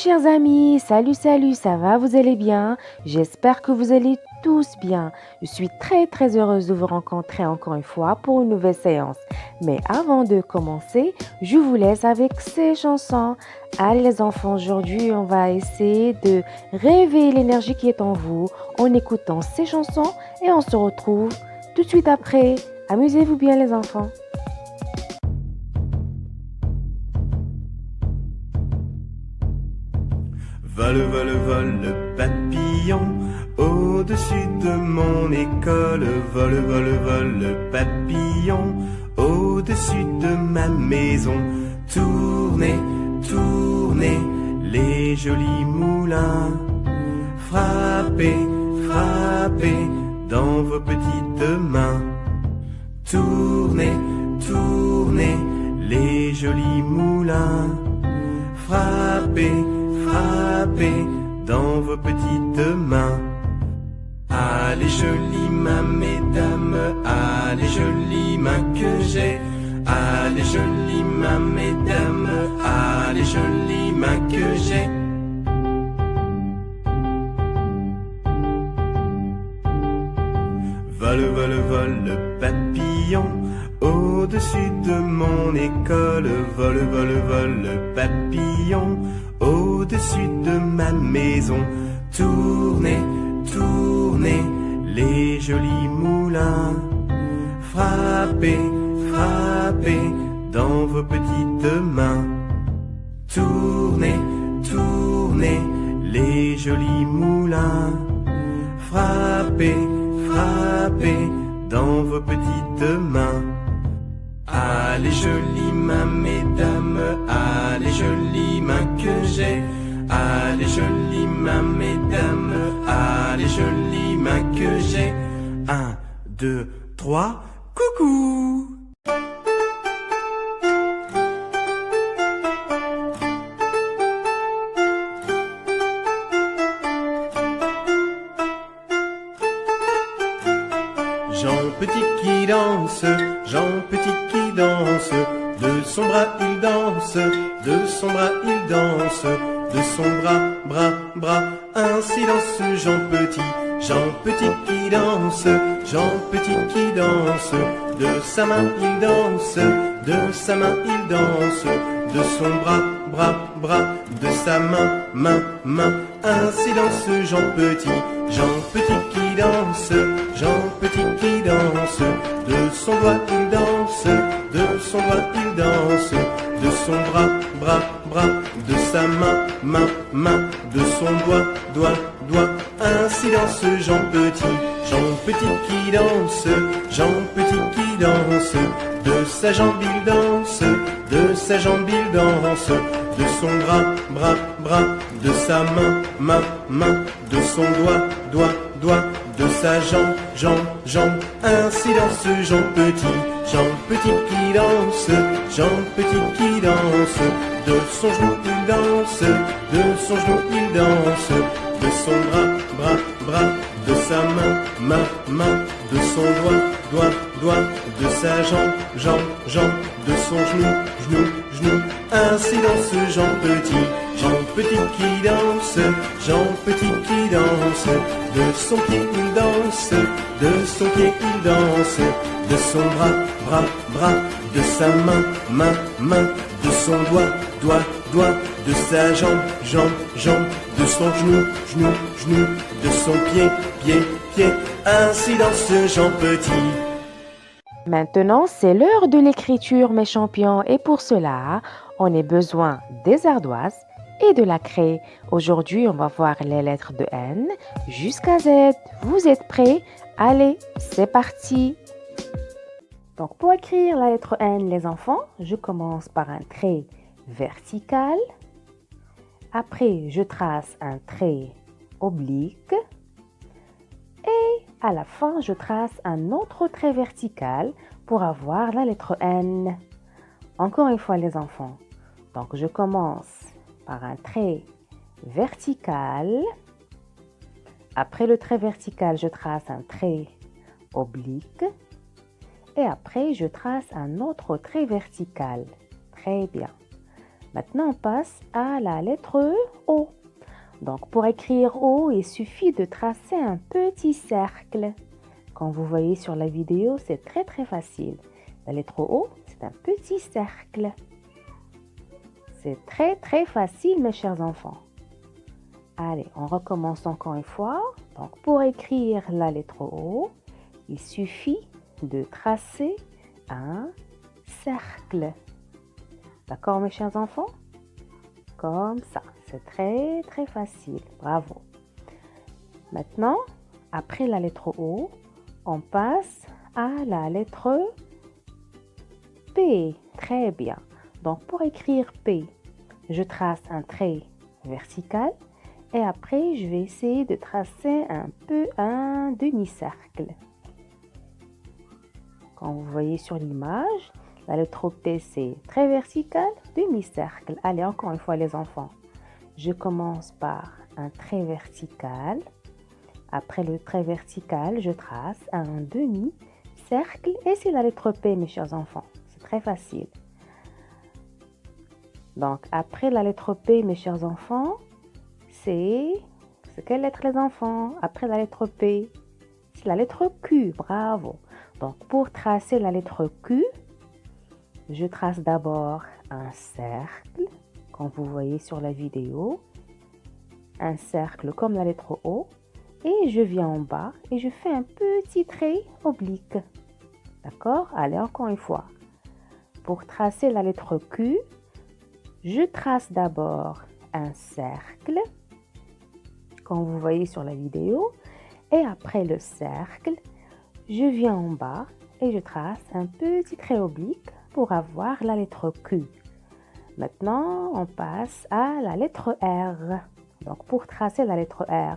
chers amis, salut, ça va, vous allez bien? J'espère que vous allez tous bien. Je suis très heureuse de vous rencontrer encore une fois pour une nouvelle séance. Mais avant de commencer, je vous laisse avec ces chansons. Allez les enfants, aujourd'hui on va essayer de réveiller l'énergie qui est en vous en écoutant ces chansons et on se retrouve tout de suite après. Amusez-vous bien les enfants. Vole, vole, vole, papillon, au-dessus de mon école. Vole, vole, vole, papillon, au-dessus de ma maison. Tournez, tournez, les jolis moulins. Frappez, frappez, dans vos petites mains. Tournez, tournez, les jolis moulins. Frappez, frappez dans vos petites mains. Allez jolies mains, mesdames, allez jolies mains que j'ai. Allez jolies mains, mesdames, allez jolies mains que j'ai. Vole, vole, vole, papillon, au-dessus de mon école. Vole, vole, vole, papillon, au-dessus de ma maison. Tournez, tournez, les jolis moulins. Frappez, frappez, dans vos petites mains. Tournez, tournez, les jolis moulins. Frappez, frappez, dans vos petites mains. Allez jolies mains, mesdames, allez jolies mains que j'ai. Allez jolies mains, mesdames, allez jolies mains que j'ai. 1, 2, 3, coucou! Jean Petit qui danse, Jean Petit qui danse, de son bras il danse, de son bras il danse, de son bras, ainsi danse Jean Petit. Jean Petit qui danse, Jean Petit qui danse, de sa main il danse, de sa main il danse, de son bras, de sa main, ainsi danse Jean Petit. Jean Petit qui danse, Jean Petit qui danse, de son doigt il danse, de son doigt il danse, de son bras, de sa main, de son doigt, ainsi danse Jean Petit. Jean Petit qui danse, Jean Petit qui danse, de sa jambe il danse, de sa jambe il danse, de son bras, de sa main, de son doigt, de sa jambe, ainsi danse Jean Petit. Jean Petit qui danse, Jean Petit qui danse, de son genou il danse, de son genou il danse, de son bras, de sa main, de son doigt, de sa jambe, de son genou, ainsi danse Jean Petit. Jean Petit qui danse, Jean Petit qui danse, de son pied il danse, de son pied il danse, de son bras, de sa main, de son doigt, de sa jambe, de son genou, de son pied, ainsi danse Jean Petit. Maintenant, c'est l'heure de l'écriture, mes champions, et pour cela, on a besoin des ardoises et de la craie. Aujourd'hui, on va voir les lettres de N jusqu'à Z. Vous êtes prêts? Allez, c'est parti! Donc, pour écrire la lettre N, les enfants, je commence par un trait vertical. Après, je trace un trait oblique. Et à la fin, je trace un autre trait vertical pour avoir la lettre N. Encore une fois, les enfants. Donc, je commence par un trait vertical. Après le trait vertical, je trace un trait oblique. Et après, je trace un autre trait vertical. Très bien. Maintenant, on passe à la lettre O. Donc, pour écrire O, il suffit de tracer un petit cercle. Comme vous voyez sur la vidéo, c'est très facile. La lettre O, c'est un petit cercle. C'est très facile, mes chers enfants. Allez, on recommence encore une fois. Donc, pour écrire la lettre O, il suffit de tracer un cercle. D'accord, mes chers enfants? Comme ça. C'est très facile. Bravo. Maintenant, après la lettre O, on passe à la lettre P. Très bien. Donc, pour écrire P, je trace un trait vertical et après, je vais essayer de tracer un peu un demi-cercle. Comme vous voyez sur l'image, la lettre P, c'est trait vertical, demi-cercle. Allez, encore une fois, les enfants. Je commence par un trait vertical. Après le trait vertical, je trace un demi-cercle et c'est la lettre P, mes chers enfants. C'est très facile. Donc, après la lettre P, mes chers enfants, c'est quelle lettre, les enfants? Après la lettre P, c'est la lettre Q. Bravo. Donc, pour tracer la lettre Q, je trace d'abord un cercle, comme vous voyez sur la vidéo. Un cercle comme la lettre O. Et je viens en bas et je fais un petit trait oblique. D'accord? Allez, encore une fois. Pour tracer la lettre Q, je trace d'abord un cercle, comme vous voyez sur la vidéo. Et après le cercle, je viens en bas et je trace un petit trait oblique pour avoir la lettre Q. Maintenant, on passe à la lettre R. Donc, pour tracer la lettre R,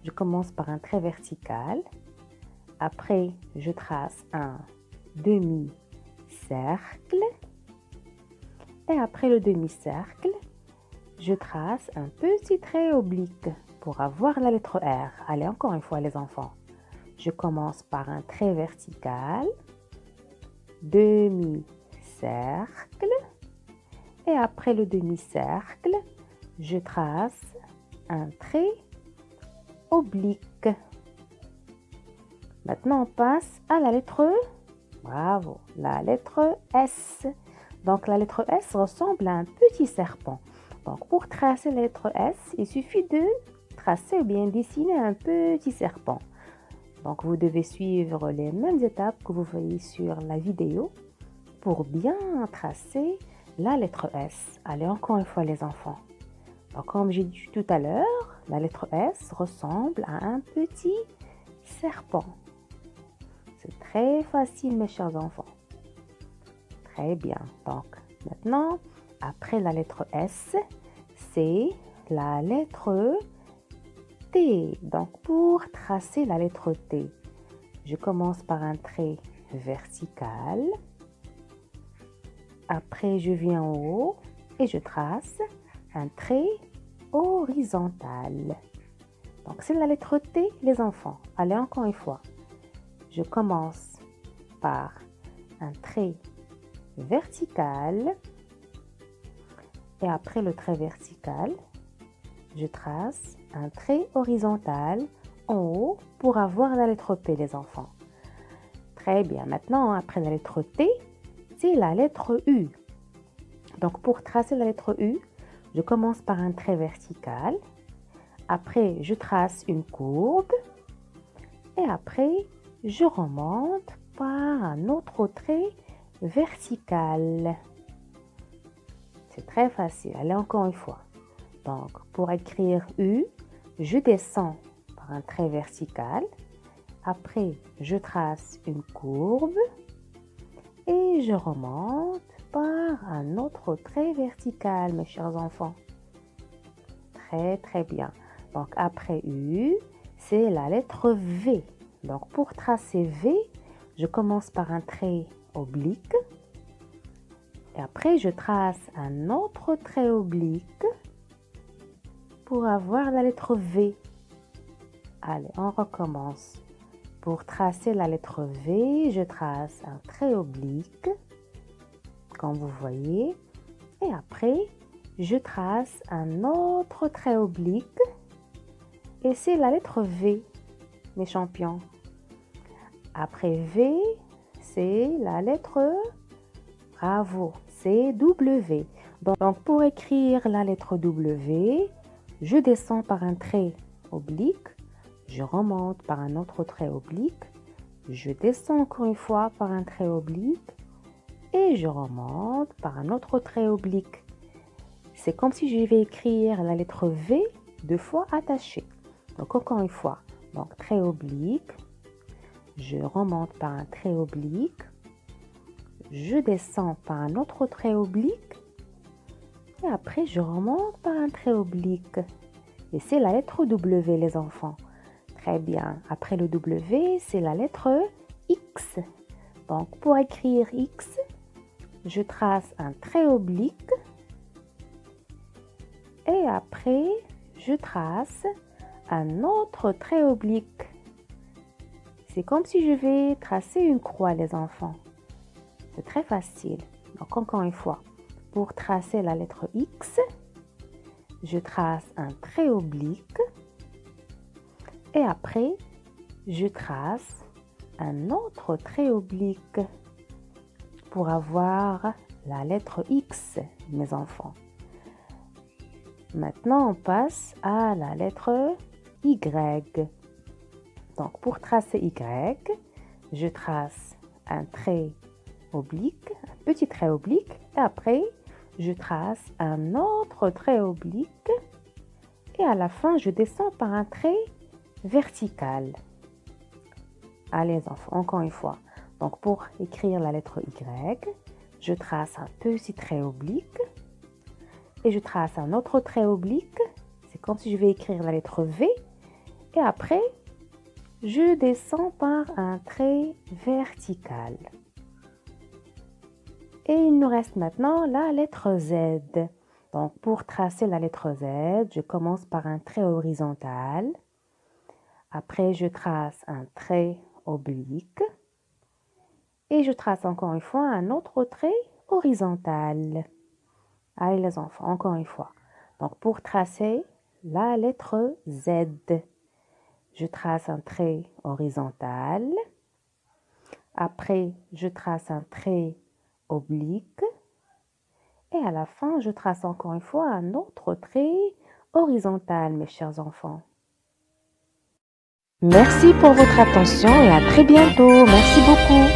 je commence par un trait vertical. Après, je trace un demi-cercle. Et après le demi-cercle, je trace un petit trait oblique pour avoir la lettre R. Allez, encore une fois, les enfants. Je commence par un trait vertical, demi-cercle. Et après le demi-cercle, je trace un trait oblique. Maintenant, on passe à la lettre, bravo, la lettre S. Donc, la lettre S ressemble à un petit serpent. Donc, pour tracer la lettre S, il suffit de tracer ou bien dessiner un petit serpent. Donc, vous devez suivre les mêmes étapes que vous voyez sur la vidéo pour bien tracer la lettre S. Allez, encore une fois, les enfants. Donc, comme j'ai dit tout à l'heure, la lettre S ressemble à un petit serpent. C'est très facile, mes chers enfants. Très bien. Donc, maintenant, après la lettre S, c'est la lettre T. Donc, pour tracer la lettre T, je commence par un trait vertical. Après, je viens en haut et je trace un trait horizontal. Donc, c'est la lettre T, les enfants. Allez, encore une fois. Je commence par un trait vertical. Et après le trait vertical, je trace un trait horizontal en haut pour avoir la lettre P, les enfants. Très bien. Maintenant, après la lettre T, c'est la lettre U. Donc, pour tracer la lettre U, je commence par un trait vertical. Après, je trace une courbe. Et après, je remonte par un autre trait vertical. C'est très facile. Allez, encore une fois. Donc, pour écrire U, je descends par un trait vertical. Après, je trace une courbe. Et je remonte par un autre trait vertical, mes chers enfants. Très bien. Donc, après U, c'est la lettre V. Donc, pour tracer V, je commence par un trait oblique. Et après, je trace un autre trait oblique pour avoir la lettre V. Allez, on recommence. Pour tracer la lettre V, je trace un trait oblique, comme vous voyez. Et après, je trace un autre trait oblique et c'est la lettre V, mes champions. Après V, c'est la lettre, bravo, c'est W. Donc, pour écrire la lettre W, je descends par un trait oblique, je remonte par un autre trait oblique, je descends encore une fois par un trait oblique et je remonte par un autre trait oblique. C'est comme si je vais écrire la lettre V 2 fois attachée. Donc, encore une fois, donc trait oblique, je remonte par un trait oblique, je descends par un autre trait oblique et après je remonte par un trait oblique. Et c'est la lettre W, les enfants. Très bien. Après le W, c'est la lettre X. Donc, pour écrire X, je trace un trait oblique et après, je trace un autre trait oblique. C'est comme si je vais tracer une croix, les enfants. C'est très facile. Donc, encore une fois, pour tracer la lettre X, je trace un trait oblique et après, je trace un autre trait oblique pour avoir la lettre X, mes enfants. Maintenant, on passe à la lettre Y. Donc, pour tracer Y, je trace un trait oblique, un petit trait oblique, et après, je trace un autre trait oblique, et à la fin, je descends par un trait vertical. Allez, enfants, encore une fois. Donc, pour écrire la lettre Y, je trace un petit trait oblique, et je trace un autre trait oblique. C'est comme si je vais écrire la lettre V, et après, je descends par un trait vertical. Et il nous reste maintenant la lettre Z. Donc, pour tracer la lettre Z, je commence par un trait horizontal. Après, je trace un trait oblique. Et je trace encore une fois un autre trait horizontal. Allez les enfants, encore une fois. Donc, pour tracer la lettre Z, je trace un trait horizontal. Après, je trace un trait oblique. Et à la fin, je trace encore une fois un autre trait horizontal, mes chers enfants. Merci pour votre attention et à très bientôt. Merci beaucoup.